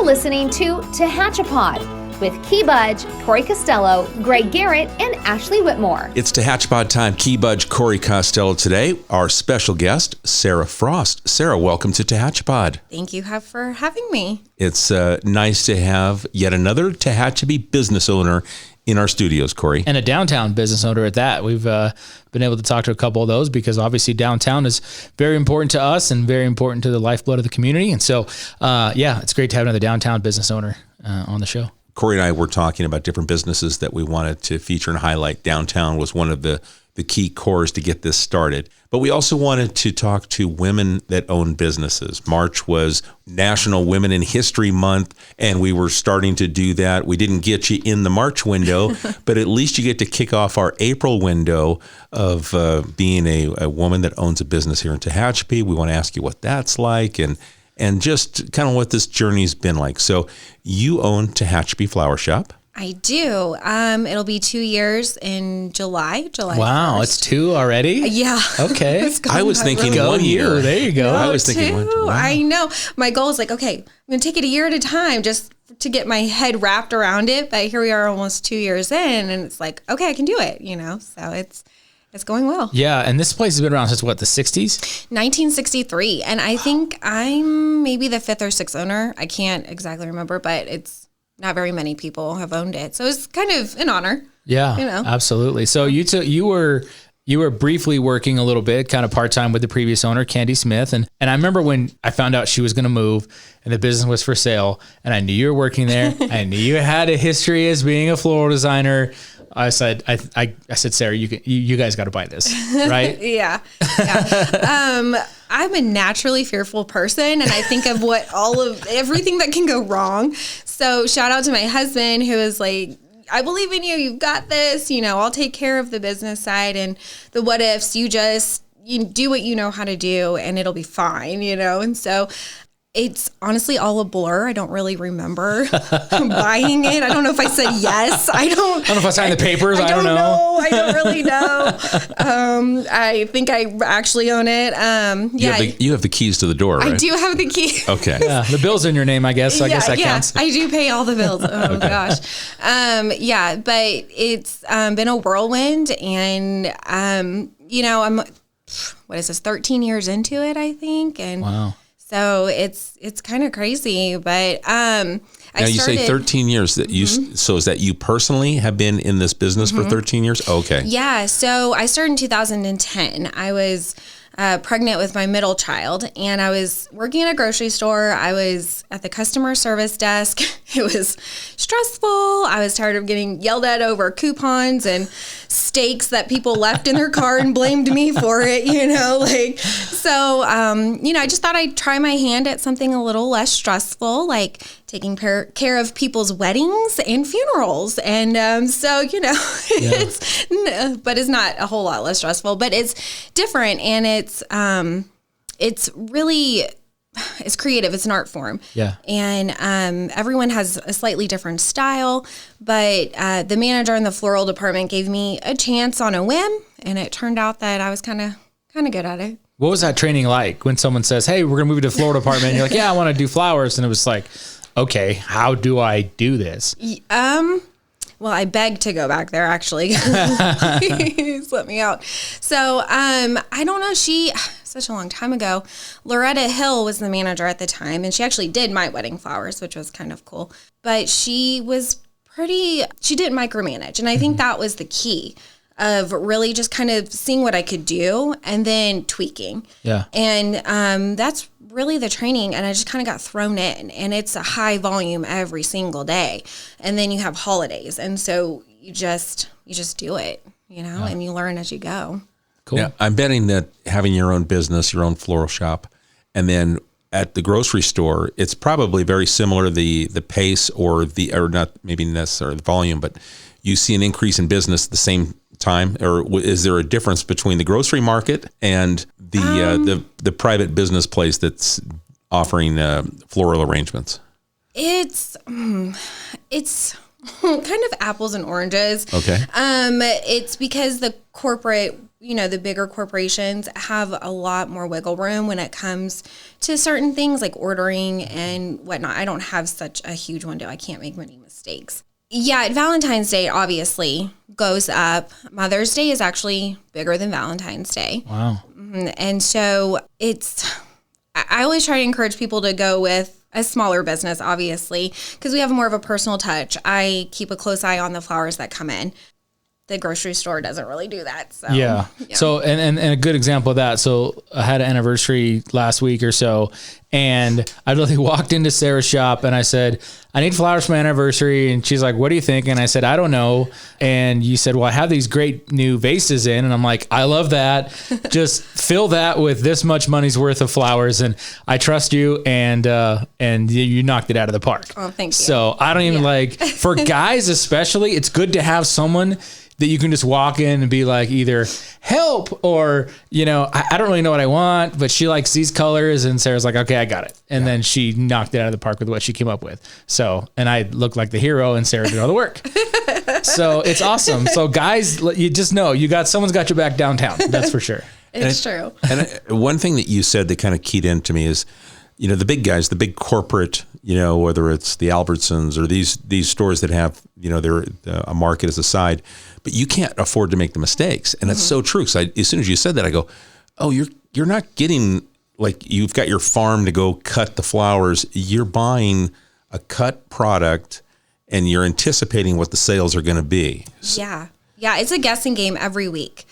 You're listening to Tehachapi with Key Budge, Corey Costello, Greg Garrett, and Ashley Whitmore. It's Tehachapi time. Key Budge, Corey Costello today. Our special guest, Sara Frost. Sara, welcome to Tehachapi. Thank you for having me. It's nice to have yet another Tehachapi business owner in our studios, Corey. And a downtown business owner at that. We've been able to talk to a couple of those because obviously downtown is very important to us and very important to the lifeblood of the community. And so, it's great to have another downtown business owner on the show. Corey and I were talking about different businesses that we wanted to feature and highlight. Downtown was one of the key cores to get this started. But we also wanted to talk to women that own businesses. March was National Women in History Month, and we were starting to do that. We didn't get you in the March window, but at least you get to kick off our April window of being a woman that owns a business here in Tehachapi. We want to ask you what that's like and just kind of what this journey's been like. So you own Tehachapi Flower Shop. I do. It'll be 2 years in July. Wow, 1st. It's 2 already? Yeah. Okay. I was thinking 1 year. There you go. I was thinking 1 year. Wow. I know. My goal is like, okay, I'm going to take it a year at a time just to get my head wrapped around it. But here we are almost 2 years in, and it's like, okay, I can do it, So it's going well. Yeah, and this place has been around since what, the 60s? 1963. And I think I'm maybe the 5th or 6th owner. I can't exactly remember, but it's not very many people have owned it. So it's kind of an honor. Yeah, absolutely. So you were briefly working a little bit, kind of part-time with the previous owner, Candy Smith. And I remember when I found out she was going to move and the business was for sale, and I knew you were working there. I knew you had a history as being a floral designer. I said, Sara, you guys got to buy this, right? Yeah. I'm a naturally fearful person, and I think of everything that can go wrong. So shout out to my husband, who is like, I believe in you. You've got this. I'll take care of the business side and the what ifs. You do what you know how to do, and it'll be fine. And so it's honestly all a blur. I don't really remember buying it. I don't know if I said yes. I don't know if I signed the papers. I don't know. I don't really know. I think I actually own it. You have the keys to the door, right? I do have the keys. Okay. Yeah, the bill's in your name, I guess. So I guess that counts. I do pay all the bills. Oh, gosh. But it's been a whirlwind, and, I'm, 13 years into it, I think. And wow. So it's kind of crazy, but now you say 13 years that you. Mm-hmm. So is that you personally have been in this business for 13 years? Okay. Yeah. So I started in 2010. I was pregnant with my middle child, and I was working in a grocery store. I was at the customer service desk. It was stressful. I was tired of getting yelled at over coupons and steaks that people left in their car and blamed me for it, So, I just thought I'd try my hand at something a little less stressful, like taking care of people's weddings and funerals. And it's not a whole lot less stressful, but it's different, and it's really, it's creative. It's an art form. Yeah. And everyone has a slightly different style, but the manager in the floral department gave me a chance on a whim, and it turned out that I was kind of good at it. What was that training like when someone says, hey, we're going to move you to the floral department? And you're like, yeah, I want to do flowers. And it was like, okay, how do I do this? Well, I begged to go back there, actually. Please let me out. So, I don't know. Such a long time ago, Loretta Hill was the manager at the time, and she actually did my wedding flowers, which was kind of cool. But she didn't micromanage. And I think that was the key of really just kind of seeing what I could do and then tweaking. Yeah. And that's really the training, and I just kind of got thrown in, and it's a high volume every single day. And then you have holidays, and so you just do it, and you learn as you go. Cool. Yeah, I'm betting that having your own business, your own floral shop, and then at the grocery store, it's probably very similar, the pace or not maybe necessarily the volume, but you see an increase in business at the same time, or is there a difference between the grocery market and the private business place that's offering floral arrangements? It's kind of apples and oranges. Okay. It's because the corporate the bigger corporations have a lot more wiggle room when it comes to certain things like ordering and whatnot. I don't have such a huge window. I can't make many mistakes. Yeah, Valentine's Day obviously goes up. Mother's Day is actually bigger than Valentine's Day. Wow. And so I always try to encourage people to go with a smaller business, obviously, because we have more of a personal touch. I keep a close eye on the flowers that come in. The grocery store doesn't really do that. So Yeah. So, and a good example of that. So I had an anniversary last week or so, and I literally walked into Sarah's shop and I said, I need flowers for my anniversary. And she's like, what do you think? And I said, I don't know. And you said, well, I have these great new vases in. And I'm like, I love that. Just fill that with this much money's worth of flowers. And I trust you. And you knocked it out of the park. Oh, thank you. So I don't even for guys, especially, it's good to have someone that you can just walk in and be like, either help or, I don't really know what I want, but she likes these colors. And Sarah's like, okay, I got it. And then she knocked it out of the park with what she came up with. So, and I looked like the hero and Sarah did all the work. So it's awesome. So guys, you just know someone's got your back downtown. That's for sure. It's true. And one thing that you said that kind of keyed into me is, the big guys, the big corporate, whether it's the Albertsons or these stores that have, their a market as a side, but you can't afford to make the mistakes. And it's so true. So as soon as you said that, I go, oh, you're not getting, like, you've got your farm to go cut the flowers. You're buying a cut product and you're anticipating what the sales are going to be. Yeah. It's a guessing game every week.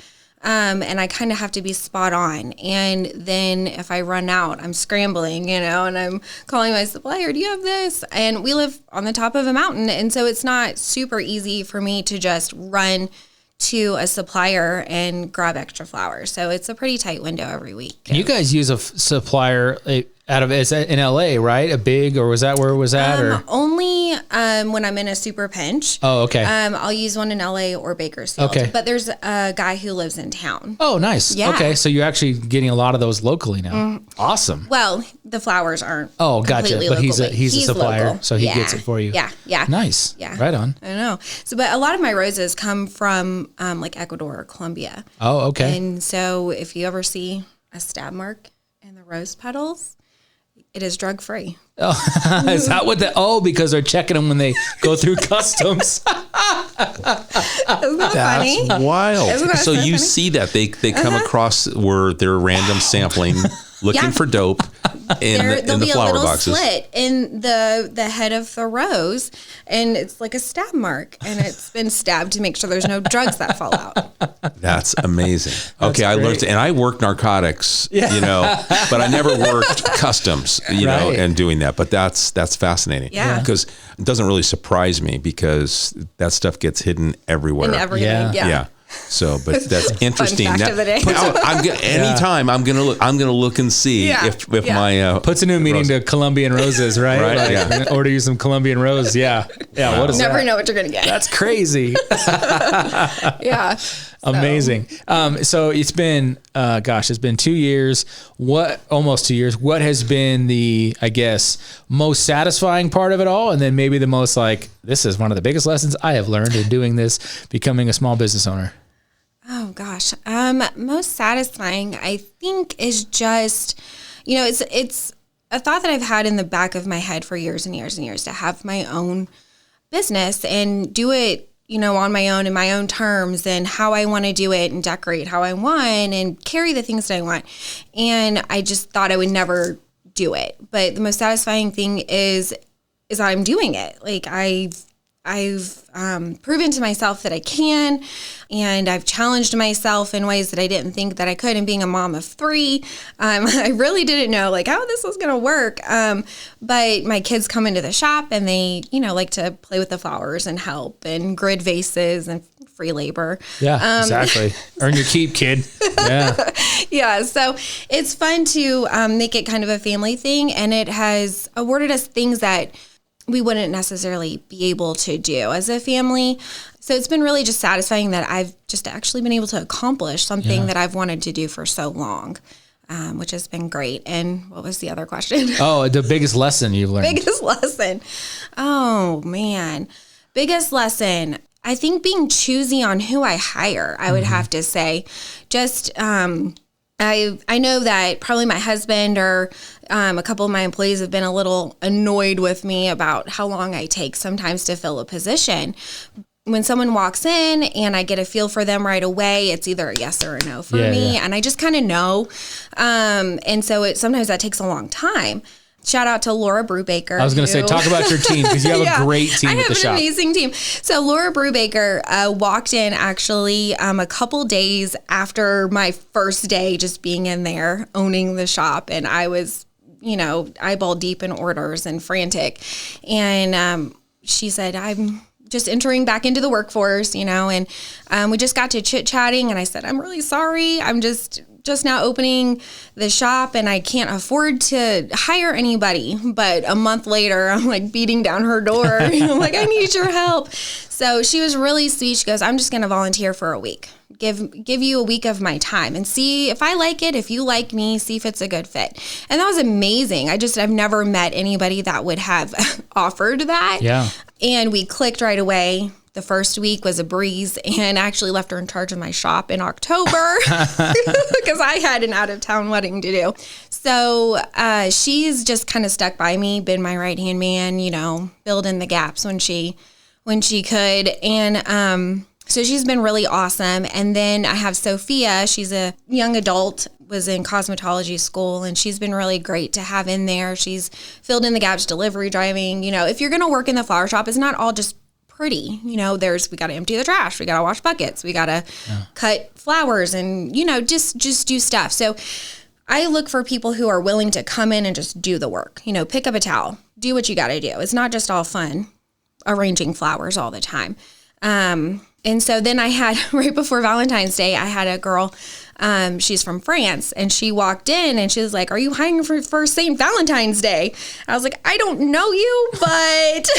And I kind of have to be spot on. And then if I run out, I'm scrambling, and I'm calling my supplier, do you have this? And we live on the top of a mountain. And so it's not super easy for me to just run to a supplier and grab extra flowers. So it's a pretty tight window every week. You guys use a supplier out of, is that in LA, right? A big, or was that where it was at? Or only when I'm in a super pinch. Oh, okay. I'll use one in LA or Bakersfield. Okay. But there's a guy who lives in town. Oh, nice. Yeah. Okay, so you're actually getting a lot of those locally now. Awesome. Well, the flowers aren't. Oh, gotcha. completely But local, he's a supplier, local. so he gets it for you. Yeah. Nice. Yeah. Right on. I know. So, but a lot of my roses come from like Ecuador or Colombia. Oh, okay. And so if you ever see a stab mark in the rose petals, it is drug free. Oh, is that what because they're checking them when they go through customs. Isn't that funny? That's wild. Isn't that So so you funny? see that they come across where they're random sampling, looking for dope in There'll the be a flower little boxes. slit in the head of the rose, and it's like a stab mark, and it's been stabbed to make sure there's no drugs that fall out. That's amazing. Okay, I learned, great. and I worked narcotics, but I never worked customs, Right. and doing that. But that's fascinating. Yeah. Because it doesn't really surprise me because that stuff gets hidden everywhere. And everything. Yeah. So, but that's interesting. fact of the day. Anytime I'm gonna look and see if my Puts a new meaning to Colombian roses, right? Right, Like, yeah. Order you some Colombian rose. Yeah. Yeah. What is Never that? know what you're gonna get. That's crazy. Yeah. Amazing. So it's been, it's been 2 years. Almost 2 years. What has been the, I guess, most satisfying part of it all? And then maybe the most this is one of the biggest lessons I have learned in doing this, becoming a small business owner. Oh gosh. Most satisfying, I think, is just, it's a thought that I've had in the back of my head for years and years and years to have my own business and do it, on my own in my own terms and how I want to do it and decorate how I want and carry the things that I want. And I just thought I would never do it. But the most satisfying thing is that I'm doing it. Like I've proven to myself that I can, and I've challenged myself in ways that I didn't think that I could. And being a mom of 3, I really didn't know how this was going to work. But my kids come into the shop and they, like to play with the flowers and help and grid vases and free labor. Yeah, exactly. Earn your keep, kid. Yeah. Yeah, so it's fun to make it kind of a family thing, and it has awarded us things that we wouldn't necessarily be able to do as a family. So it's been really just satisfying that I've just actually been able to accomplish something that I've wanted to do for so long, which has been great. And what was the other question? Oh, the biggest lesson you've learned. Biggest lesson. Oh, man. Biggest lesson. I think being choosy on who I hire, I would have to say. Just, I know that probably my husband or a couple of my employees have been a little annoyed with me about how long I take sometimes to fill a position. When someone walks in and I get a feel for them right away, it's either a yes or a no for me. Yeah. And I just kind of know. And so sometimes that takes a long time. Shout out to Laura Brubaker. I was going to say, talk about your team because you have a great team at the shop. I have an amazing team. So Laura Brubaker walked in actually a couple days after my first day just being in there, owning the shop. And I was, eyeball deep in orders and frantic. And she said, I'm just entering back into the workforce, and we just got to chit-chatting. And I said, I'm really sorry. I'm just now opening the shop and I can't afford to hire anybody. But a month later, I'm like beating down her door. I'm like, I need your help. So she was really sweet. She goes, I'm just going to volunteer for a week. Give you a week of my time and see if I like it, if you like me, see if it's a good fit. And that was amazing. I've never met anybody that would have offered that. Yeah. And we clicked right away. The first week was a breeze, and I actually left her in charge of my shop in October because I had an out-of-town wedding to do. So she's just kind of stuck by me, been my right-hand man, filled in the gaps when she could. And so she's been really awesome. And then I have Sophia. She's a young adult, was in cosmetology school, and she's been really great to have in there. She's filled in the gaps, delivery driving. If you're going to work in the flower shop, it's not all just pretty. We got to empty the trash. We got to wash buckets. We got to cut flowers and, just do stuff. So I look for people who are willing to come in and just do the work, pick up a towel, do what you got to do. It's not just all fun arranging flowers all the time. And so then I had, right before Valentine's Day, I had a girl, she's from France, and she walked in and she was like, are you hiring for St. Valentine's Day? I was like, I don't know you, but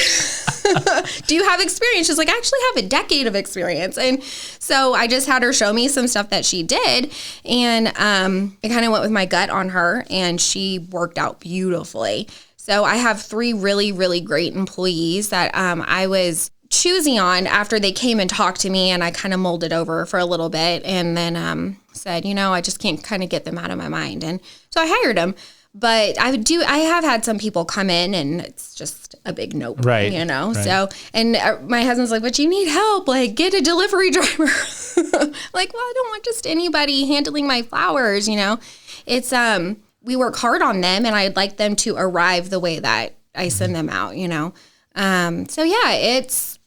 do you have experience? She's like, I actually have a decade of experience. And so I just had her show me some stuff that she did. And I kind of went with my gut on her, and she worked out beautifully. So I have 3 really, really great employees that I was choosy on after they came and talked to me, and I kind of molded over for a little bit, and then said, I just can't kind of get them out of my mind. And so I hired them. But I have had some people come in and it's just a big nope, right? Right. So, and my husband's like, but you need help, like get a delivery driver. Like, well, I don't want just anybody handling my flowers, It's, we work hard on them, and I'd like them to arrive the way that I send them out, So yeah, it's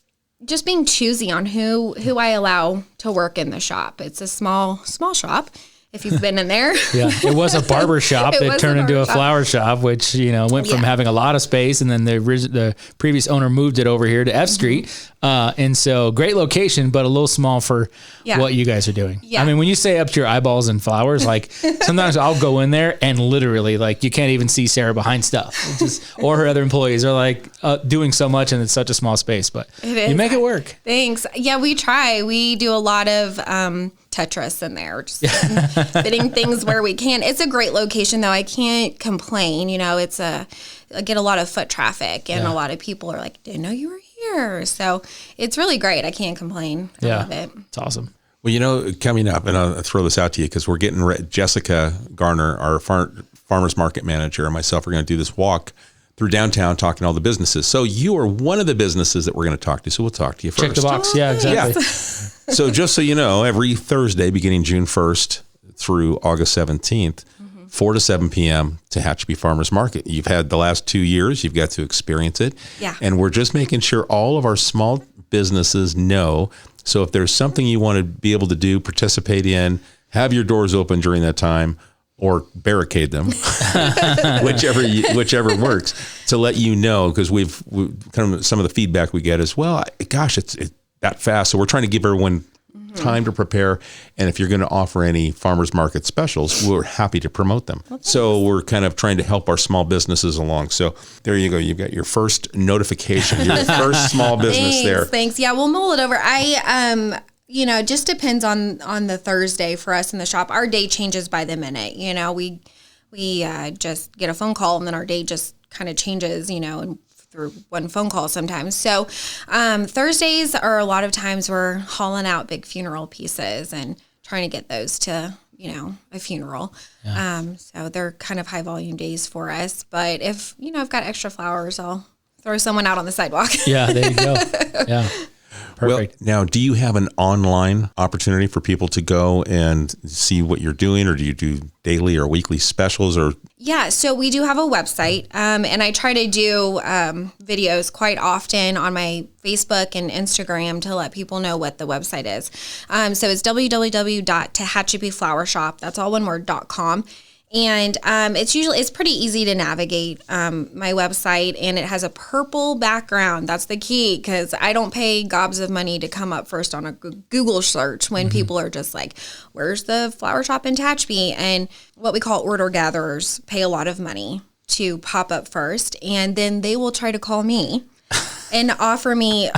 just being choosy on who I allow to work in the shop. It's a small shop. If you've been in there. Yeah, it was a barber shop that turned into a flower shop, which, went from having a lot of space, and then the previous owner moved it over here to F Street. And so great location, but a little small for what you guys are doing. Yeah. I mean, when you say up to your eyeballs in flowers, like sometimes I'll go in there and literally like you can't even see Sara behind stuff. Or her other employees are like doing so much, and it's such a small space, but you make it work. Thanks. Yeah, we try. We do a lot of Tetris in there, just fitting things where we can. It's a great location, though. I can't complain. I get a lot of foot traffic, and a lot of people are like, didn't know you were here. So it's really great. I can't complain. I love it. It's awesome. Well, coming up, and I'll throw this out to you because we're getting Jessica Garner, our farmers market manager, and myself are going to do this walk through downtown talking to all the businesses. So you are one of the businesses that we're going to talk to. So we'll talk to you first. Check the box. Yeah, exactly. Yeah. So just so you know, every Thursday beginning June 1st through August 17th, 4 to 7 p.m. Tehachapi Farmers Market. You've had the last 2 years. You've got to experience it. Yeah. And we're just making sure all of our small businesses know. So if there's something you want to be able to do, participate in, have your doors open during that time, or barricade them, whichever works, to let you know, because we've kind of some of the feedback we get is, well, gosh, it's that fast. So we're trying to give everyone time to prepare. And if you're going to offer any farmers market specials, we're happy to promote them. Okay. So we're kind of trying to help our small businesses along. So there you go. You've got your first notification, your first small business there. Thanks. Yeah, we'll mull it over. It just depends on the Thursday for us in the shop. Our day changes by the minute. We just get a phone call, and then our day just kind of changes, and through one phone call sometimes. So Thursdays are a lot of times we're hauling out big funeral pieces and trying to get those to, a funeral. So they're kind of high volume days for us. But if, I've got extra flowers, I'll throw someone out on the sidewalk. Yeah, there you go. Yeah. Perfect. Well, now, do you have an online opportunity for people to go and see what you're doing, or do you do daily or weekly specials? Or Yeah, so we do have a website, and I try to do videos quite often on my Facebook and Instagram to let people know what the website is. So it's www.tehachapiflowershop. That's all one word, .com. And it's pretty easy to navigate my website, and it has a purple background. That's the key, because I don't pay gobs of money to come up first on a Google search when people are just like, where's the flower shop in Tehachapi? And what we call order gatherers pay a lot of money to pop up first, and then they will try to call me and offer me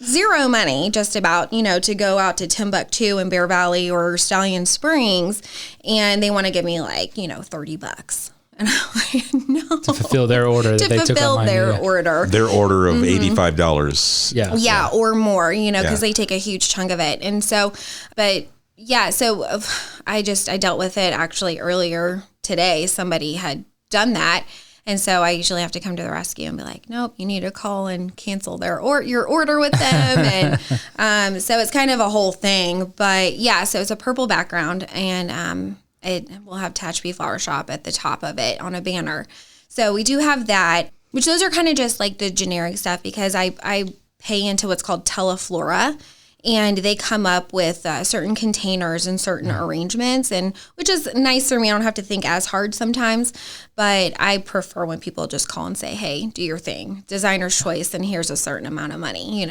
zero money, just about, to go out to Timbuktu and Bear Valley or Stallion Springs, and they want to give me $30. And I'm like, no. To fulfill their order that they took online. Order. their order of $85. Yeah. Yeah, or more, because they take a huge chunk of it. And so, but yeah, so I dealt with it actually earlier today. Somebody had done that. And so I usually have to come to the rescue and be like, nope, you need to call and cancel your order with them. And so it's kind of a whole thing. But yeah, so it's a purple background, and it will have Tehachapi Flower Shop at the top of it on a banner. So we do have that, which those are kind of just like the generic stuff, because I pay into what's called Teleflora. And they come up with certain containers and certain arrangements, and which is nice for me. I don't have to think as hard sometimes, but I prefer when people just call and say, "Hey, do your thing, designer's choice, and here's a certain amount of money."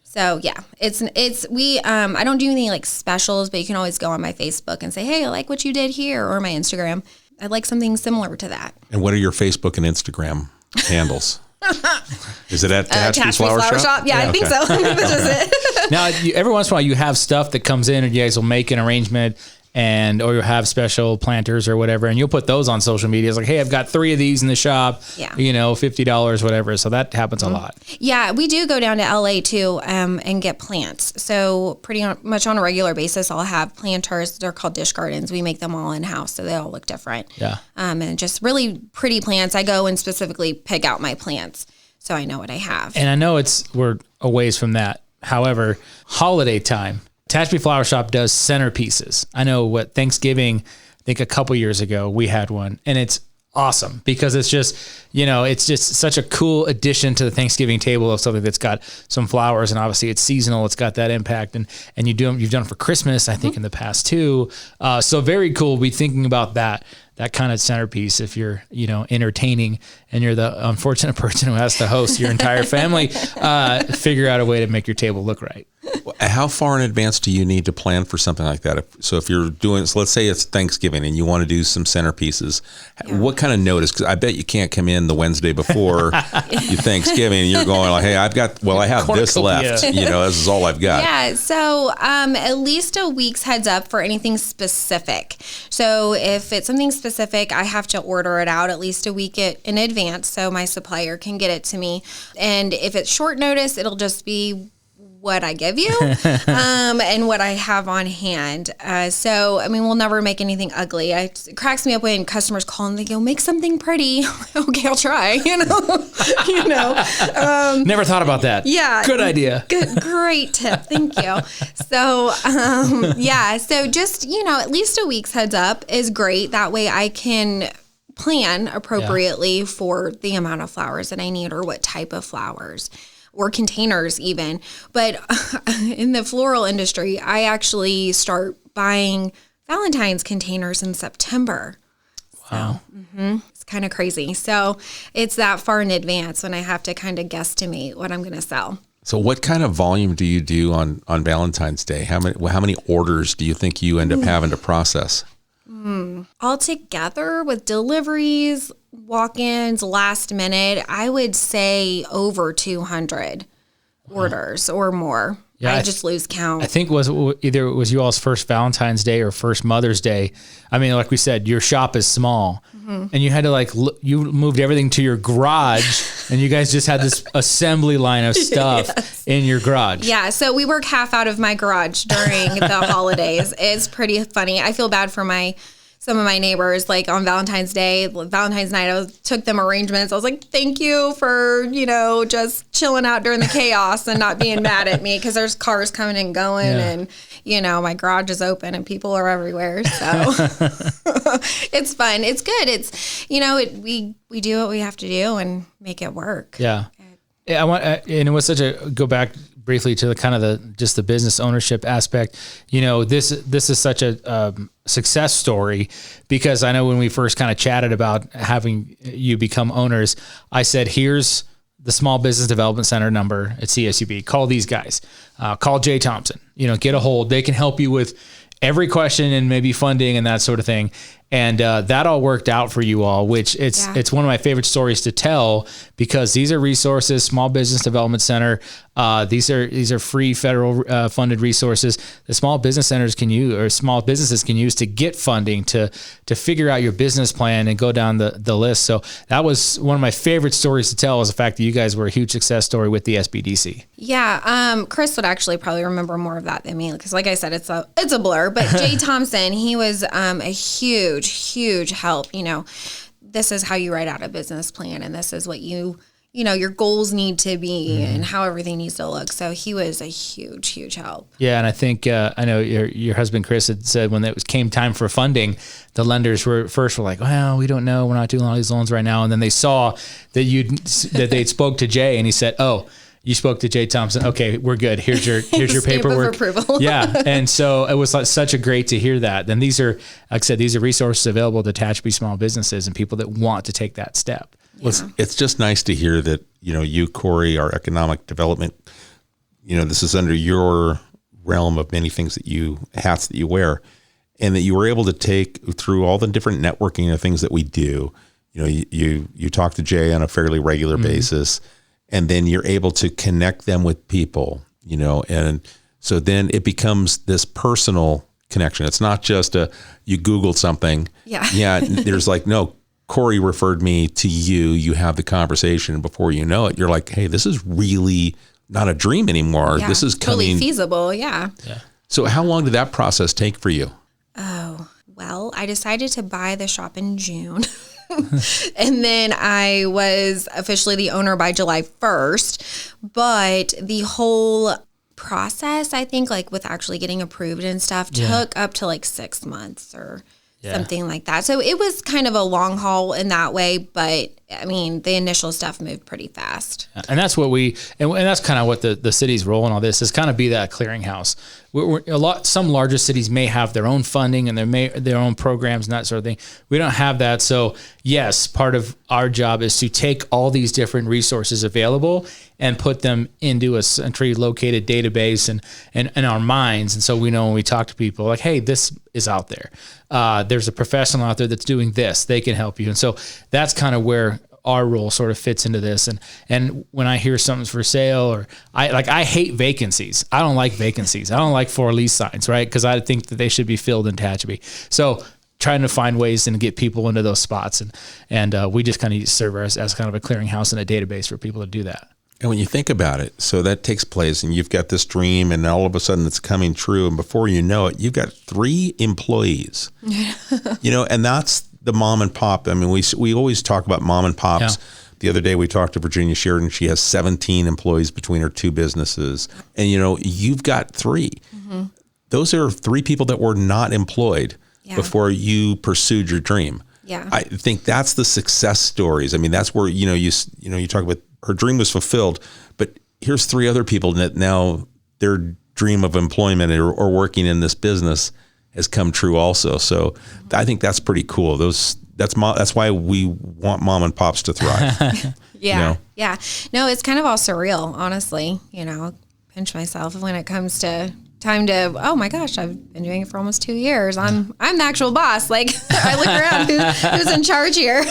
So yeah, I don't do anything like specials, but you can always go on my Facebook and say, "Hey, I like what you did here," or my Instagram. I'd like something similar to that. And what are your Facebook and Instagram handles? Is it at Tehachapi Flower Shop? Yeah, I think so. That's just it. Now, every once in a while, you have stuff that comes in, and you guys will make an arrangement, or you'll have special planters or whatever, and you'll put those on social media. It's like, hey, I've got 3 of these in the shop. Yeah. $50, whatever. So that happens a lot. Yeah, we do go down to LA too, and get plants. So pretty much on a regular basis, I'll have planters. They're called dish gardens. We make them all in house, so they all look different. Yeah. And just really pretty plants. I go and specifically pick out my plants, so I know what I have. And I know we're a ways from that. However, holiday time, Tehachapi Flower Shop does centerpieces. I know Thanksgiving, I think a couple years ago, we had one, and it's awesome because it's just such a cool addition to the Thanksgiving table of something that's got some flowers, and obviously it's seasonal. It's got that impact, and you've done it for Christmas, I think, in the past too. So very cool. Be thinking about that kind of centerpiece if you're, entertaining and you're the unfortunate person who has to host your entire family, figure out a way to make your table look right. How far in advance do you need to plan for something like that? So if you're doing, let's say it's Thanksgiving and you want to do some centerpieces, what kind of notice? Because I bet you can't come in the Wednesday before your Thanksgiving and you're going like, hey, I have this left. This is all I've got. Yeah. So at least a week's heads up for anything specific. So if it's something specific, I have to order it out at least a week in advance so my supplier can get it to me. And if it's short notice, it'll just be what I give you and what I have on hand. So, we'll never make anything ugly. It cracks me up when customers call and they go, make something pretty. Okay, I'll try, Never thought about that. Yeah. Good idea. Great tip. Thank you. So, so just, at least a week's heads up is great. That way I can plan appropriately for the amount of flowers that I need or what type of flowers. Or containers even. But in the floral industry, I actually start buying Valentine's containers in September. Wow. So, it's kind of crazy. So it's that far in advance when I have to kind of guesstimate what I'm going to sell. So what kind of volume do you do on Valentine's Day? How many orders do you think you end up having to process? Altogether with deliveries, walk-ins, last minute, I would say over 200 orders or more. Yeah, I just lose count. I think either it was you all's first Valentine's Day or first Mother's Day. I mean, like we said, your shop is small, and you had to you moved everything to your garage, and you guys just had this assembly line of stuff in your garage. Yeah, so we work half out of my garage during the holidays. It's pretty funny. I feel bad for some of my neighbors, like on Valentine's night, I took them arrangements. I was like, thank you for, just chilling out during the chaos and not being mad at me, because there's cars coming and going and, my garage is open and people are everywhere. So it's fun. It's good. It's, we do what we have to do and make it work. Yeah. I want, and it was go back briefly to just the business ownership aspect. This is such a success story, because I know when we first kind of chatted about having you become owners, I said, here's the Small Business Development Center number at CSUB. Call these guys. Call Jay Thompson. Get a hold. They can help you with every question and maybe funding and that sort of thing. And that all worked out for you all, which it's one of my favorite stories to tell, because these are resources, Small Business Development Center. These are free federal funded resources that small business centers can use, or small businesses can use, to get funding to figure out your business plan and go down the list. So that was one of my favorite stories to tell, is the fact that you guys were a huge success story with the SBDC. Yeah, Chris would actually probably remember more of that than me, because like I said, it's a blur. But Jay Thompson, he was a huge help. This is how you write out a business plan, and this is what your goals need to be, and how everything needs to look. So he was a huge help. Yeah. And I think, I know your husband, Chris, had said when it came time for funding, the lenders were like, well, we don't know. We're not doing all these loans right now. And then they saw that they spoke to Jay, and he said, oh, you spoke to Jay Thompson. Okay, we're good. Here's your paperwork. Stamp of approval. Yeah. And so it was such a great to hear that. Then these are, like I said, these are resources available to Tehachapi small businesses and people that want to take that step. Well, it's just nice to hear that, you, Corey, our economic development, this is under your realm of many things hats that you wear, and that you were able to take through all the different networking of things that we do. You talk to Jay on a fairly regular basis, and then you're able to connect them with people, and so then it becomes this personal connection. It's not just you Googled something. Yeah. Yeah. There's no, Corey referred me to you. You have the conversation, and before you know it, you're like, hey, this is really not a dream anymore. Yeah, this is totally feasible. Yeah. So how long did that process take for you? Oh, well, I decided to buy the shop in June. And then I was officially the owner by July 1st. But the whole process, I think, with actually getting approved and stuff, took up to 6 months or something like that. So it was kind of a long haul in that way, but I mean, the initial stuff moved pretty fast. And that's what and that's kind of what the city's role in all this is, kind of be that clearinghouse. Some larger cities may have their own funding and their own programs and that sort of thing. We don't have that. So yes, part of our job is to take all these different resources available and put them into a centrally located database and in our minds. And so we know when we talk to people like, hey, this is out there. There's a professional out there that's doing this. They can help you. And so that's kind of where our role sort of fits into this. And when I hear something's for sale, or I hate vacancies. I don't like vacancies. I don't like for lease signs, right? Because I think that they should be filled in Tehachapi. So trying to find ways to get people into those spots. And we just kind of serve as kind of a clearinghouse and a database for people to do that. And when you think about it, so that takes place and you've got this dream and all of a sudden it's coming true. And before you know it, you've got 3 employees, and that's the mom and pop. I mean, we always talk about mom and pops. Yeah. The other day we talked to Virginia Sheridan. She has 17 employees between her 2 businesses. And, you've got 3. Mm-hmm. Those are 3 people that were not employed before you pursued your dream. Yeah. I think that's the success stories. I mean, that's where, you talk about her dream was fulfilled, but here's 3 other people that now their dream of employment or working in this business has come true also. So I think that's pretty cool. That's why we want mom and pops to thrive. Yeah. No, it's kind of all surreal, honestly. Pinch myself when it comes to time to, oh my gosh, I've been doing it for almost 2 years. I'm the actual boss. Like I look around, who's in charge here?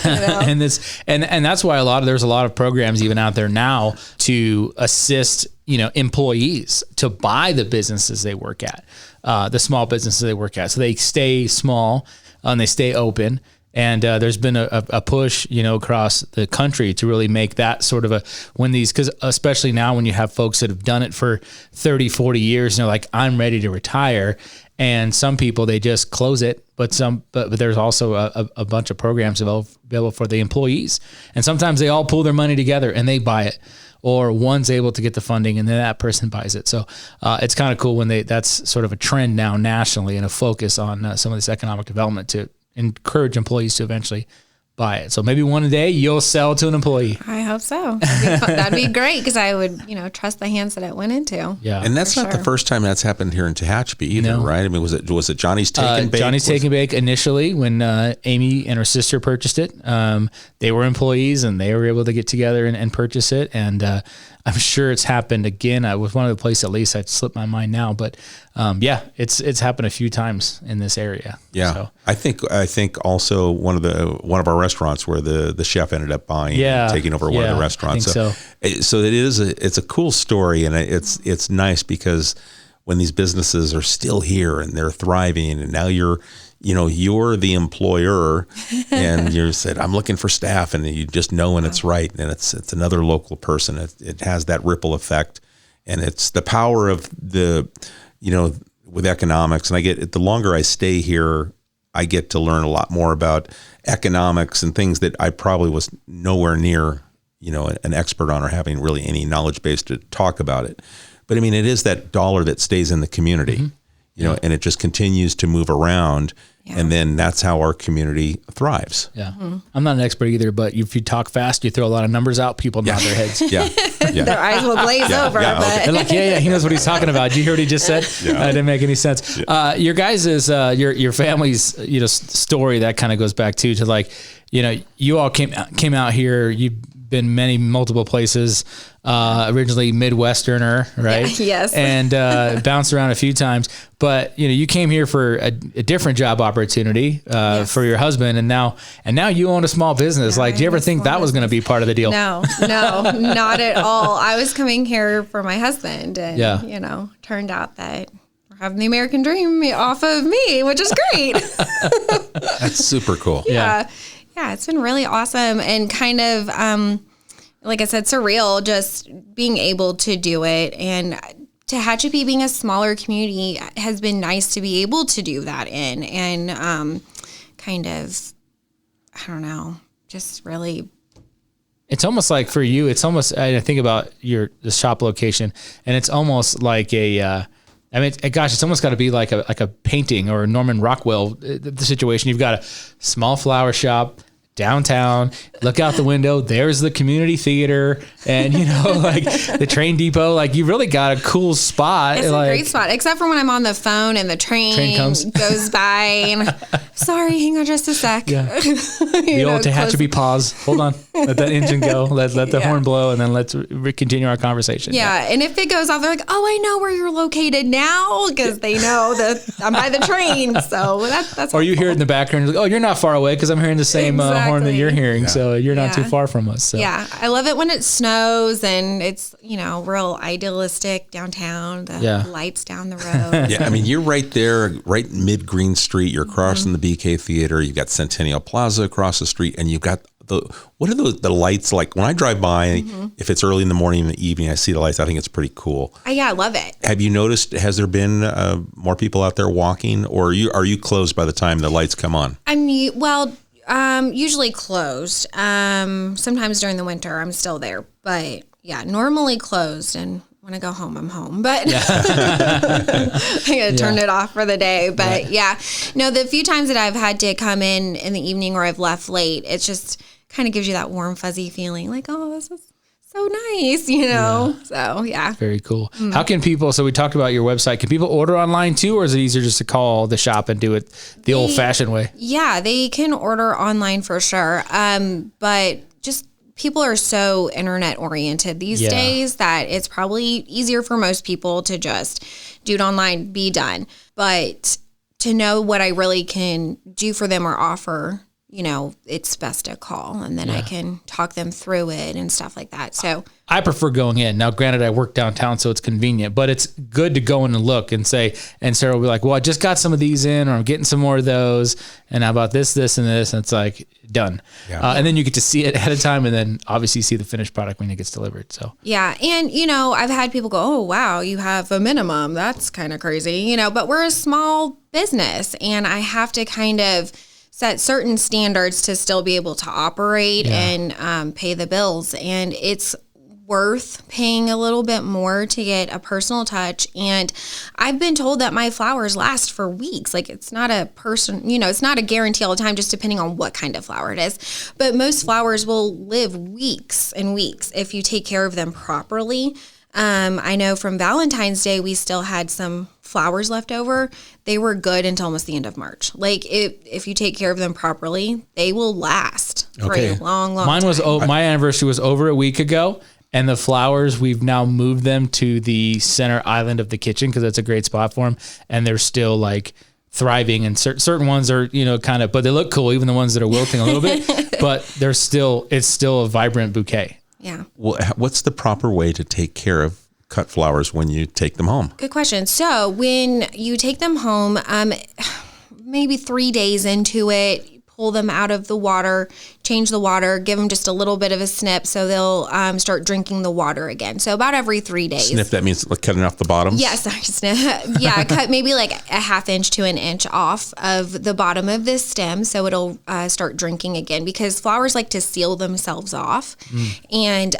And that's why there's a lot of programs even out there now to assist, employees to buy the businesses they work at, the small businesses they work at. So they stay small and they stay open. And there's been a push, across the country to really make that sort of because especially now when you have folks that have done it for 30, 40 years, and they're like, I'm ready to retire. And some people, they just close it, but there's also a bunch of programs available for the employees. And sometimes they all pull their money together and they buy it, or one's able to get the funding and then that person buys it. So it's kind of cool when that's sort of a trend now nationally and a focus on some of this economic development to encourage employees to eventually buy it. So maybe one day you'll sell to an employee. I hope so. That'd be great because I would, trust the hands that it went into. Yeah, and that's not the first time that's happened here in Tehachapi either, right? I mean, was it Johnny's Take and Bake? Johnny's Take and Bake initially when Amy and her sister purchased it. They were employees and they were able to get together and purchase it. And I'm sure it's happened again. I was one of the places, at least, I'd slipped my mind now, but it's happened a few times in this area. Yeah, so. I think also one of our restaurants where the chef ended up buying, taking over one of the restaurants. So it's a cool story, and it's nice because when these businesses are still here and they're thriving, and now you're the employer and you said, I'm looking for staff, and you just know when it's right. And it's another local person. It has that ripple effect, and it's the power of with economics. And the longer I stay here, I get to learn a lot more about economics and things that I probably was nowhere near, an expert on or having really any knowledge base to talk about it. But I mean, it is that dollar that stays in the community, and it just continues to move around. Yeah. And then that's how our community thrives. Yeah. Mm-hmm. I'm not an expert either, but if you talk fast, you throw a lot of numbers out, people nod their heads. Yeah. Their eyes will glaze over. Yeah, okay. They're like, he knows what he's talking about. Did you hear what he just said? Yeah. Didn't make any sense. Yeah. Your guys' your family's story that kind of goes back to like, you all came out here. You've been multiple places. Originally Midwesterner, right? Yes. And bounced around a few times, but you came here for a different job opportunity for your husband, and now you own a small business. Like, do you ever think that was going to be part of the deal? No, not at all. I was coming here for my husband, and turned out that we're having the American dream off of me, which is great. That's super cool. Yeah, it's been really awesome and kind of. Like I said, surreal, just being able to do it. And Tehachapi being a smaller community has been nice to be able to do that in. And kind of, I don't know, just really. It's almost like for you, I think about the shop location, and it's almost like it's almost got to be like a painting or a Norman Rockwell the situation. You've got a small flower shop downtown, look out the window, there's the community theater, and like the train depot. Like, you really got a cool spot. It's a great spot, except for when I'm on the phone and the train goes by and sorry, hang on just a sec. Yeah. The old Tehachapi pause. Hold on. Let that engine go. Let the horn blow, and then let's continue our conversation. Yeah. And if it goes off, they're like, oh, I know where you're located now, because they know that I'm by the train. So that's or you hear it in the background, like, oh, you're not far away, because I'm hearing the same horn that you're hearing. Yeah. So you're not too far from us. So. Yeah. I love it when it snows and it's, real idealistic downtown, the lights down the road. Yeah. I mean, you're right there, right mid Green Street. You're crossing the BK Theater. You've got Centennial Plaza across the street, and you've got what are the lights like? When I drive by, if it's early in the morning and the evening, I see the lights. I think it's pretty cool. I love it. Have you noticed, has there been more people out there walking, or are you closed by the time the lights come on? Usually closed. Sometimes during the winter I'm still there, but normally closed. And when I go home, I'm home, but I gotta turn it off for the day. But the few times that I've had to come in the evening or I've left late, it's just kind of gives you that warm, fuzzy feeling like, oh, this is so nice, So, Very cool. How can people, so we talked about your website, can people order online too, or is it easier just to call the shop and do it the old fashioned way? Yeah, they can order online for sure. But just people are so internet oriented these days that it's probably easier for most people to just do it online, be done. But to know what I really can do for them or offer, you know, it's best to call, and then I can talk them through it and stuff like that. So I prefer going in. Now, granted, I work downtown, so it's convenient, but it's good to go in and look and say, and Sarah will be like, well, I just got some of these in, or I'm getting some more of those. And how about this, this, and this? And it's like, done. Yeah. And then you get to see it ahead of time, and then obviously see the finished product when it gets delivered. So, yeah. And, you know, I've had people go, oh, wow, you have a minimum. That's kind of crazy, you know, but we're a small business, and I have to kind of set certain standards to still be able to operate and pay the bills. And it's worth paying a little bit more to get a personal touch. And I've been told that my flowers last for weeks. Like, it's not a it's not a guarantee all the time, just depending on what kind of flower it is. But most flowers will live weeks and weeks if you take care of them properly. I know from Valentine's Day, we still had some flowers left over. They were good until almost the end of March. Like, if you take care of them properly, they will last for a long time. My anniversary was over a week ago, and the flowers, we've now moved them to the center island of the kitchen because that's a great spot for them, and they're still like thriving, and certain ones are, you know, kind of, but they look cool, even the ones that are wilting a little bit, but it's still a vibrant bouquet. Yeah. Well, what's the proper way to take care of cut flowers when you take them home? Good question. So when you take them home, maybe 3 days into it, pull them out of the water, change the water, give them just a little bit of a snip so they'll start drinking the water again. So about every 3 days. Snip, that means like cutting off the bottoms? Yeah, sorry, snip. Yeah, cut maybe like a half inch to an inch off of the bottom of this stem so it'll start drinking again, because flowers like to seal themselves off. And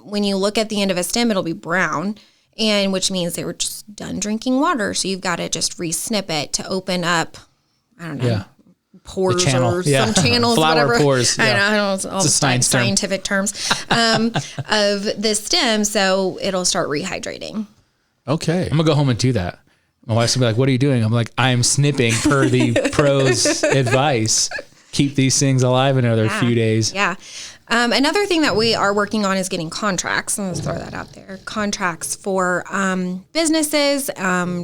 when you look at the end of a stem, it'll be brown, and which means they were just done drinking water. So you've got to just re-snip it to open up, I don't know. Yeah. Pores channel. or some channels, flower whatever. pores. I know it's all It's a scientific terms of this stem, so it'll start rehydrating. Okay. I'm gonna go home and do that. My wife's gonna be like, what are you doing? I'm like, I'm snipping per the pros advice. Keep these things alive another few days. Yeah. Another thing that we are working on is getting contracts. Let's throw that out there. Contracts for businesses,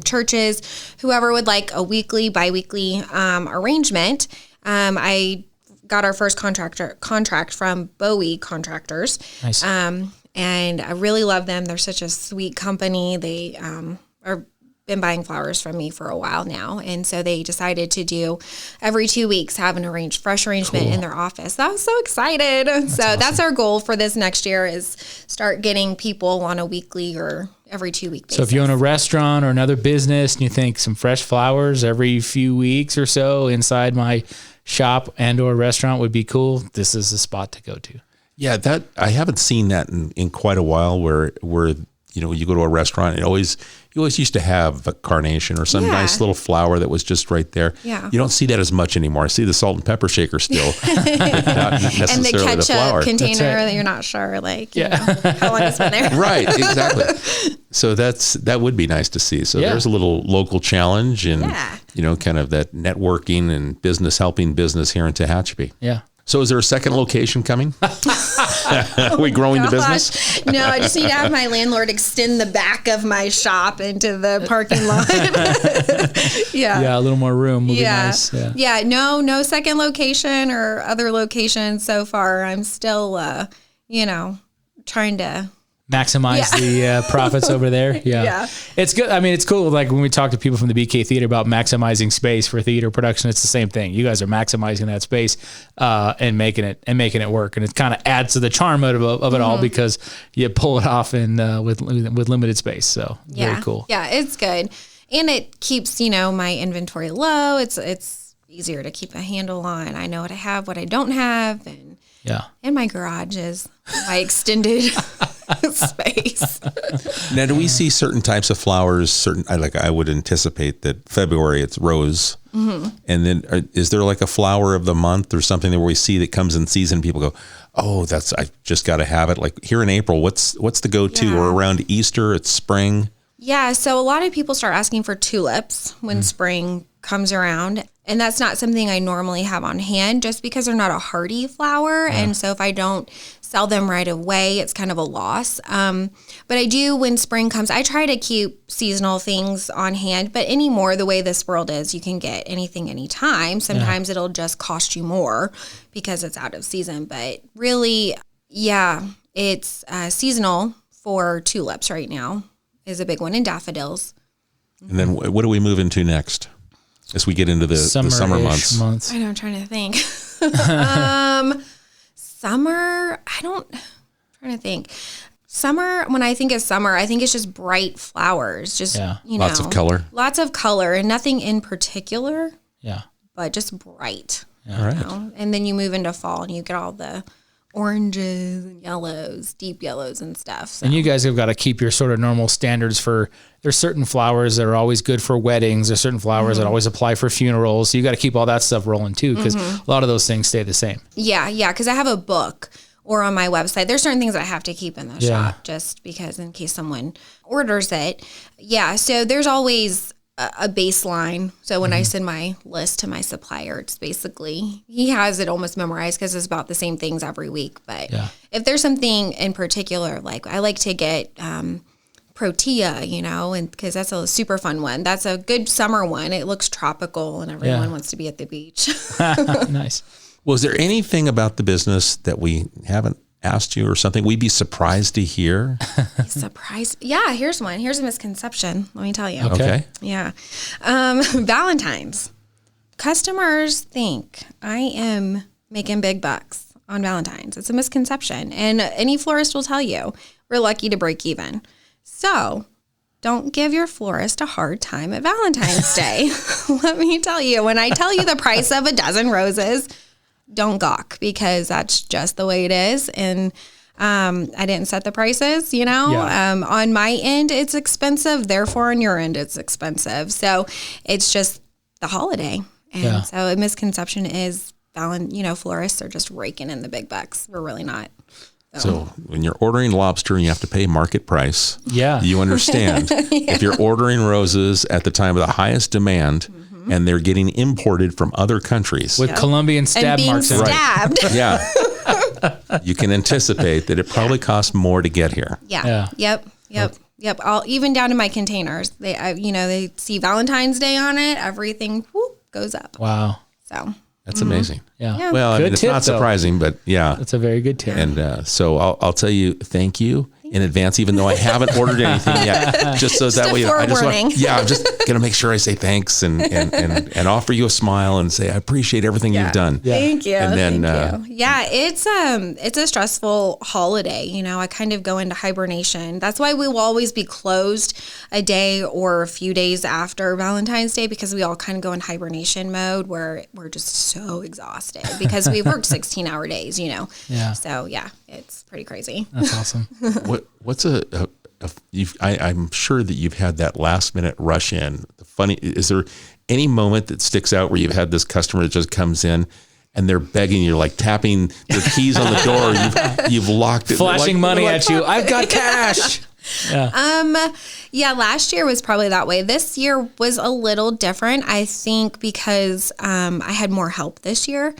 churches, whoever would like a weekly, biweekly arrangement. I got our first contract from Bowie Contractors. Nice. And I really love them. They're such a sweet company. They are been buying flowers from me for a while now. And so they decided to do every 2 weeks, have an fresh arrangement in their office. I was so excited. That's our goal for this next year, is start getting people on a weekly or every 2 week basis. So if you own a restaurant or another business and you think some fresh flowers every few weeks or so inside my shop and or restaurant would be cool, this is the spot to go to. Yeah, that I haven't seen that in quite a while where you know, you go to a restaurant, you always used to have a carnation or some nice little flower that was just right there. Yeah. You don't see that as much anymore. I see the salt and pepper shaker still, but not necessarily and the ketchup flower container that you're not sure, like, you know, how long it's been there. Right, exactly. So that would be nice to see. So there's a little local challenge and, you know, kind of that networking and helping business here in Tehachapi. Yeah. So is there a second location coming? Are we growing the business? No, I just need to have my landlord extend the back of my shop into the parking lot. Yeah, a little more room would be nice. Yeah, no second location or other locations so far. I'm still, trying to maximize the profits over there. Yeah. It's good. I mean, it's cool. Like when we talk to people from the BK Theater about maximizing space for theater production, it's the same thing. You guys are maximizing that space and making it work. And it kind of adds to the charm of it all, because you pull it off in with limited space. So very cool. Yeah, it's good. And it keeps, my inventory low. It's easier to keep a handle on. I know what I have, what I don't have. And my garage is my extended space. Now, do we see certain types of flowers? I would anticipate that February it's rose, and then is there like a flower of the month or something that we see that comes in season? People go, "Oh, I just got to have it." Like here in April, what's the go-to? Or around Easter, it's spring. Yeah, so a lot of people start asking for tulips when spring comes around. And that's not something I normally have on hand just because they're not a hardy flower. Yeah. And so if I don't sell them right away, it's kind of a loss. But I do, when spring comes, I try to keep seasonal things on hand. But anymore, the way this world is, you can get anything anytime. Sometimes it'll just cost you more because it's out of season. But really, yeah, it's seasonal for tulips right now is a big one, and daffodils. And then what do we move into next as we get into the summer months? I know, I'm trying to think. Summer, I'm trying to think. Summer, when I think of summer, I think it's just bright flowers. Just, lots of color. Lots of color and nothing in particular. Yeah. But just bright. Yeah. All right. And then you move into fall and you get all the oranges and yellows, deep yellows and stuff. So. And you guys have got to keep your sort of normal standards for, there's certain flowers that are always good for weddings. There's certain flowers that always apply for funerals. So you got to keep all that stuff rolling too, because a lot of those things stay the same. Yeah. Because I have a book or on my website, there's certain things I have to keep in the shop just because in case someone orders it. Yeah. So there's always a baseline. So when I send my list to my supplier, it's basically, he has it almost memorized because it's about the same things every week. But if there's something in particular, like I like to get Protea, and because that's a super fun one. That's a good summer one. It looks tropical and everyone wants to be at the beach. Nice. Was there anything about the business that we haven't asked you or something we'd be surprised to hear? Surprised? Yeah, here's one. Here's a misconception. Let me tell you. Okay. Yeah. Valentine's. Customers think I am making big bucks on Valentine's. It's a misconception. And any florist will tell you, we're lucky to break even. So don't give your florist a hard time at Valentine's Day. Let me tell you, when I tell you the price of a dozen roses, don't gawk, because that's just the way it is. And I didn't set the prices, on my end, it's expensive. Therefore, on your end, it's expensive. So it's just the holiday. And so a misconception is, florists are just raking in the big bucks. We're really not. So when you're ordering lobster and you have to pay market price, you understand. If you're ordering roses at the time of the highest demand, and they're getting imported from other countries with Colombian stab marks. Stabbed. Yeah. You can anticipate that it probably costs more to get here. Yeah. Yep. Even down to my containers. They see Valentine's Day on it. Everything goes up. Wow. So that's amazing. Yeah. Well, good it's tip, not surprising, but that's a very good tip. And so I'll tell you, thank you in advance, even though I haven't ordered anything yet, just so that way I'm just going to make sure I say thanks and offer you a smile and say, I appreciate everything you've done. Yeah. Thank you. And then, it's a stressful holiday. I kind of go into hibernation. That's why we will always be closed a day or a few days after Valentine's Day, because we all kind of go in hibernation mode where we're just so exhausted because we've worked 16-hour days, Yeah. So it's pretty crazy. That's awesome. What's I'm sure that you've had that last minute rush in. Is there any moment that sticks out where you've had this customer that just comes in and they're begging you, like tapping their keys on the door, you've locked it, flashing money at you, I've got cash. Last year was probably that way. This year was a little different, I think, because I had more help this year.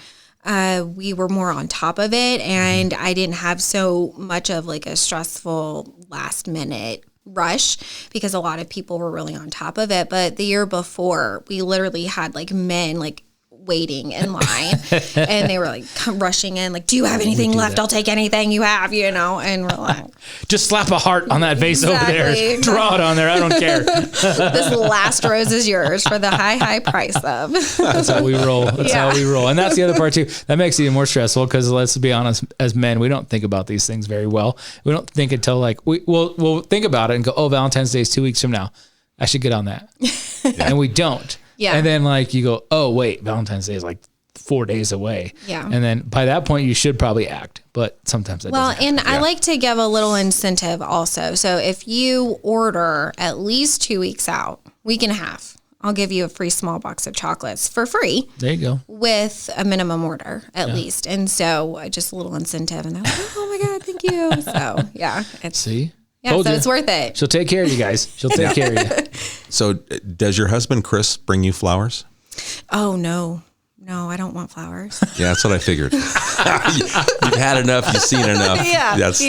We were more on top of it, and I didn't have so much of like a stressful last minute rush because a lot of people were really on top of it. But the year before, we literally had like men waiting in line and they were like rushing in, like, do you have anything left? I'll take anything you have, and we're like, just slap a heart on that vase over there, draw it on there, I don't care. This last rose is yours for the high price of. That's how we roll. How we roll. And that's the other part too, that makes it even more stressful, because let's be honest, as men, we don't think about these things very well. We don't think until we'll think about it and go, oh, Valentine's Day is 2 weeks from now, I should get on that. And we don't. Yeah. And then you go, oh, wait, Valentine's Day is 4 days away. Yeah. And then by that point, you should probably act. But sometimes that doesn't happen. I like to give a little incentive also. So if you order at least 2 weeks out, week and a half, I'll give you a free small box of chocolates for free. There you go. With a minimum order at least. And so just a little incentive. And they're like, oh my God, thank you. So See? Yeah, so it's worth it. She'll take care of you guys. She'll take care of you. So does your husband, Chris, bring you flowers? Oh, no. No, I don't want flowers. Yeah, that's what I figured. You've had enough. You've seen enough. That's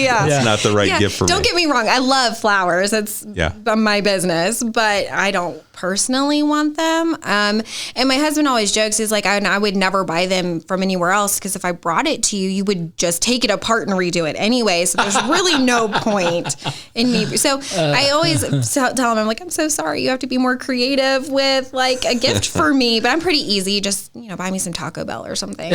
not the right gift for me. Don't get me wrong. I love flowers. It's my business, but I don't personally want them. And my husband always jokes, he's like, I would never buy them from anywhere else because if I brought it to you, you would just take it apart and redo it anyway. So there's really no point in me. So I always tell him, I'm like, I'm so sorry. You have to be more creative with like a gift for me, but I'm pretty easy. Just, buy me some Taco Bell or something.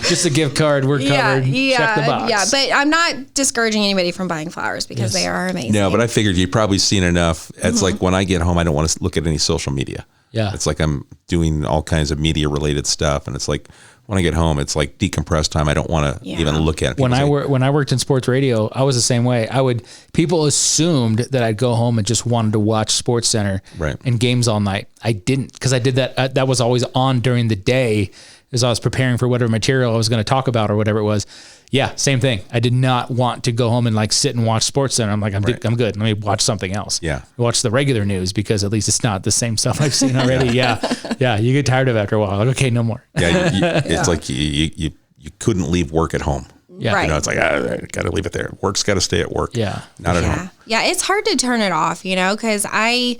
Just a gift card. We're covered. Check the box. Yeah, but I'm not discouraging anybody from buying flowers because they are amazing. No, but I figured you've probably seen enough. It's like when I get home, I don't want to look at any social media. Yeah. It's like I'm doing all kinds of media related stuff. And it's like when I get home, it's like decompress time. I don't want to even look at it. When I worked in sports radio, I was the same way. People assumed that I'd go home and just wanted to watch Sports Center and games all night. I didn't, because I did that. That was always on during the day as I was preparing for whatever material I was going to talk about or whatever it was. Yeah, same thing. I did not want to go home and like sit and watch Sports Center. I'm like, I'm good. Let me watch something else. Yeah. Watch the regular news because at least it's not the same stuff I've seen already. Yeah. You get tired of it after a while. Like, okay, no more. It's like you couldn't leave work at home. Yeah. Right. It's like, I got to leave it there. Work's got to stay at work. Yeah. Not at home. Yeah, it's hard to turn it off, because I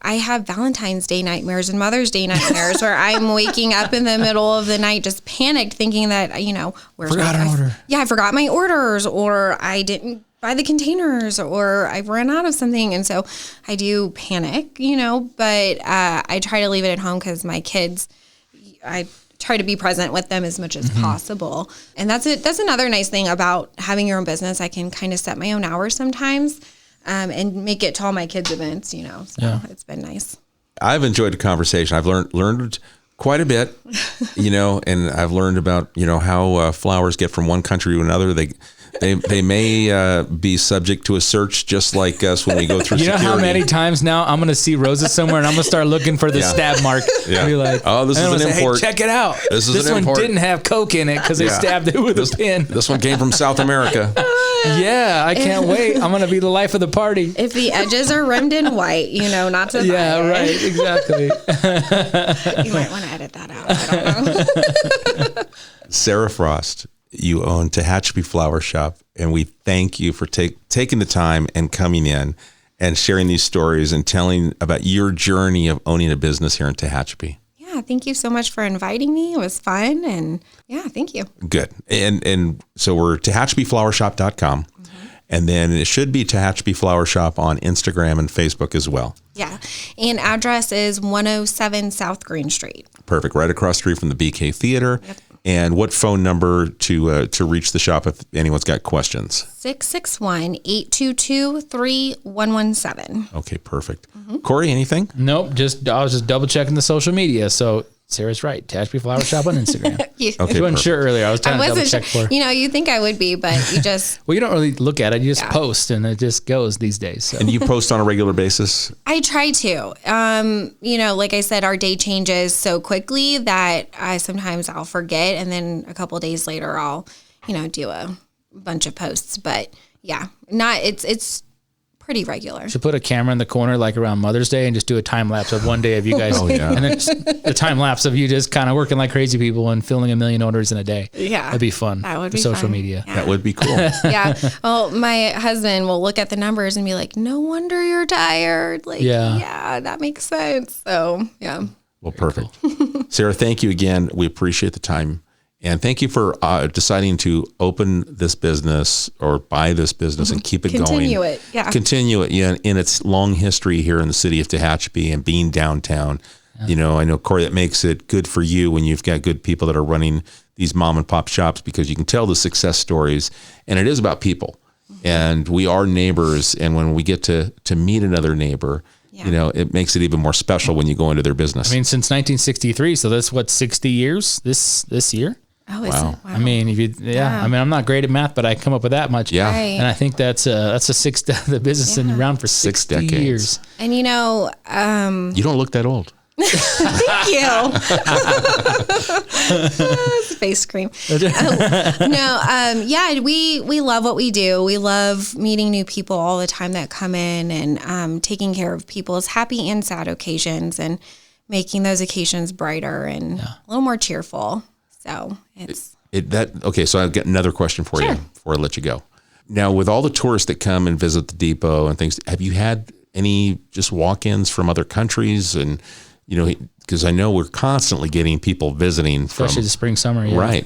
have Valentine's Day nightmares and Mother's Day nightmares where I'm waking up in the middle of the night just panicked thinking that, forgot an order. Yeah, I forgot my orders or I didn't buy the containers or I've run out of something. And so I do panic, but I try to leave it at home because my kids, I try to be present with them as much as possible. And that's it. That's another nice thing about having your own business. I can kind of set my own hours sometimes and make it to all my kids' events, so it's been nice. I've enjoyed the conversation. I've learned quite a bit, and I've learned about, how flowers get from one country to another. They may be subject to a search just like us when we go through security. You know how many times now I'm going to see roses somewhere and I'm going to start looking for the stab mark. Yeah. Be like, oh, this is an import. Hey, check it out. This one import. didn't have Coke in it because they stabbed it with a pin. This one came from South America. Yeah, I can't wait. I'm going to be the life of the party. If the edges are rimmed in white, not to buy Yeah, it. right. Exactly. You might want to edit that out. I don't know. Sara Frost, you own Tehachapi Flower Shop, and we thank you for taking the time and coming in and sharing these stories and telling about your journey of owning a business here in Tehachapi. Yeah, thank you so much for inviting me. It was fun, and thank you. Good. And so we're TehachapiFlowerShop.com, and then it should be Tehachapi Flower Shop on Instagram and Facebook as well. Yeah, and address is 107 South Green Street. Perfect. Right across the street from the BK Theater. Yep. And what phone number to reach the shop if anyone's got questions? 661-822-3117. Okay, perfect. Corey, anything? Nope. I was just double checking the social media. So Sarah's right. Tehachapi Flower Shop on Instagram. Okay, Okay, I wasn't sure earlier. I was trying to double check sure. for. You think I would be, but you just... Well, you don't really look at it. You just post, and it just goes these days. So. And you post on a regular basis? I try to. Like I said, our day changes so quickly that sometimes I'll forget, and then a couple of days later I'll, do a bunch of posts. But yeah, it's pretty regular. Should put a camera in the corner like around Mother's Day and just do a time lapse of one day of you guys. Oh, yeah. And then just a time lapse of you just kind of working like crazy people and filling 1 million orders in a day. Yeah. That'd be fun. That would for be social fun. media. Yeah. That would be cool. Yeah. Well, my husband will look at the numbers and be like, no wonder you're tired. Like, yeah, that makes sense. So, yeah. Well, perfect. Sara, thank you again. We appreciate the time. And thank you for deciding to open this business or buy this business and keep it going. Continue it. Yeah. Continue it in its long history here in the city of Tehachapi and being downtown. Yeah. I know, Corey, that makes it good for you when you've got good people that are running these mom and pop shops because you can tell the success stories. And it is about people. And we are neighbors. And when we get to meet another neighbor, it makes it even more special when you go into their business. I mean, since 1963, so that's 60 years this year? Oh, Wow. is it? Wow. I mean, I mean, I'm not great at math, but I come up with that much. Yeah. Right. And I think that's the business been around for 6 60 decades. years. And You don't look that old. thank you. Face cream. We love what we do. We love meeting new people all the time that come in and taking care of people's happy and sad occasions. And making those occasions brighter and a little more cheerful. So it's okay. So I've got another question for you before I let you go. Now, with all the tourists that come and visit the depot and things, have you had any just walk-ins from other countries? And, because I know we're constantly getting people visiting from, especially the spring, summer. Yeah. Right.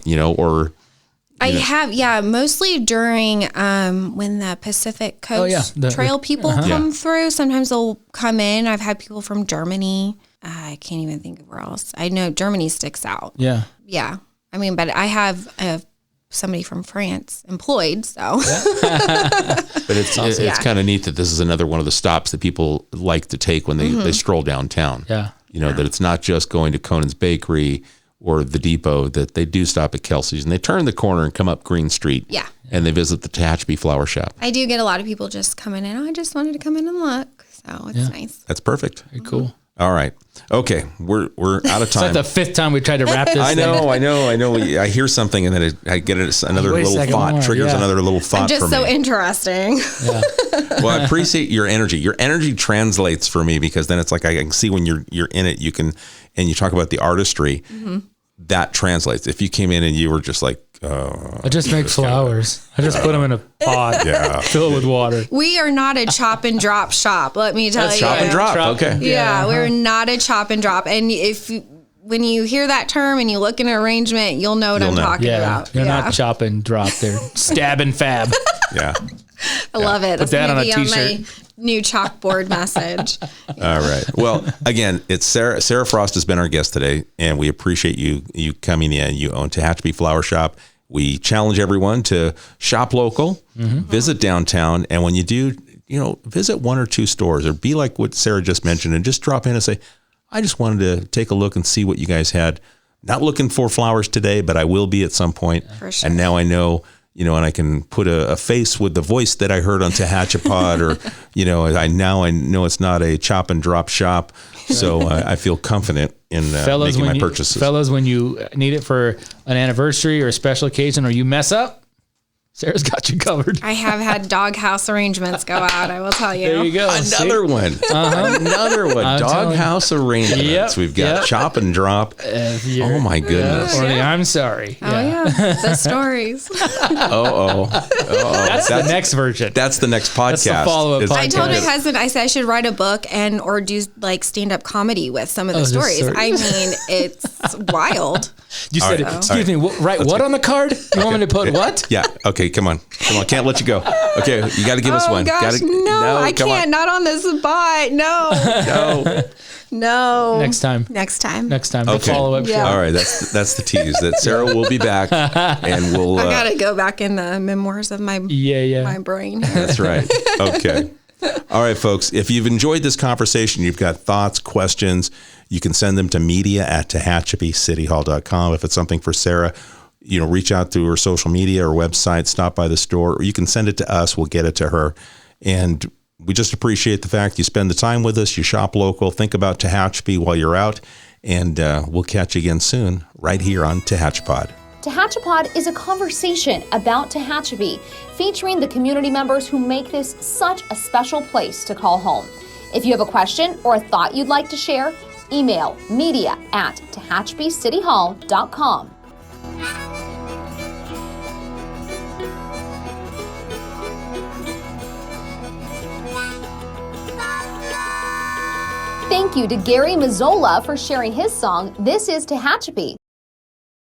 I have, mostly during when the Pacific Coast Trail people come through. Sometimes they'll come in. I've had people from Germany. I can't even think of where else. I know Germany sticks out. Yeah. Yeah. I mean, but I have somebody from France employed, so. But it's kind of neat that this is another one of the stops that people like to take when they stroll downtown. Yeah. That it's not just going to Conan's Bakery or the depot, that they do stop at Kelsey's and they turn the corner and come up Green Street. Yeah. And they visit the Tehachapi Flower Shop. I do get a lot of people just coming in. I just wanted to come in and look. So it's nice. That's perfect. Very cool. All right. Okay. We're out of time. It's like the fifth time we tried to wrap this. I know. I hear something and then I get another little thought, triggers another little thought just for so me. interesting. Yeah. Well, I appreciate your energy. Your energy translates for me because then it's like I can see when you're in it, and you talk about the artistry, that translates. If you came in and you were just like, I just make flowers. I just put them in a pot. Fill it with water. We are not a chop and drop shop. Let me tell you. Chop and drop. Okay. Yeah, we're not a chop and drop. And when you hear that term and you look in an arrangement, you'll know what I'm talking about. You're not chop and drop. They're stab and fab. Yeah. I love it. Put that on a t-shirt. On my new chalkboard message. All right. Well, again, it's Sara. Sara Frost has been our guest today, and we appreciate you coming in. You own Tehachapi Flower Shop. We challenge everyone to shop local, visit downtown, and when you do, visit one or two stores, or be like what Sara just mentioned, and just drop in and say, I just wanted to take a look and see what you guys had. Not looking for flowers today, but I will be at some point. For sure. And now I know, and I can put a face with the voice that I heard on Tehachapi, or, I know it's not a chop and drop shop. So I feel confident in making my purchases. Fellas, when you need it for an anniversary or a special occasion, or you mess up, Sara's got you covered. I have had doghouse arrangements go out, I will tell you. There you go. Another one. Another one. Doghouse arrangements. Yep, We've got chop and drop. Oh, my goodness. Or the I'm sorry. Oh, yeah. The stories. That's the next version. That's the next podcast. That's the follow-up podcast. I told my husband, I said I should write a book or do like stand-up comedy with some of the stories. I mean, it's wild. You said, excuse me, write what on the card? You want me to put what? Yeah. Okay. Come on. Can't let you go. Okay. You got to give us one. Gosh, no, I can't. On. Not on the spot. No. Next time. Okay. Follow-up show. All right. That's the tease that Sara will be back, and we'll. I got to go back in the memoirs of my my brain. That's right. Okay. All right, folks. If you've enjoyed this conversation, you've got thoughts, questions, you can send them to media@tehachapicityhall.com. If it's something for Sara, reach out to her social media or website, stop by the store, or you can send it to us. We'll get it to her. And we just appreciate the fact you spend the time with us. You shop local. Think about Tehachapi while you're out. And we'll catch you again soon right here on Tehachapod. Tehachapod is a conversation about Tehachapi, featuring the community members who make this such a special place to call home. If you have a question or a thought you'd like to share, email media@tehachapicityhall.com. Thank you to Gary Mazzola for sharing his song, This is Tehachapi.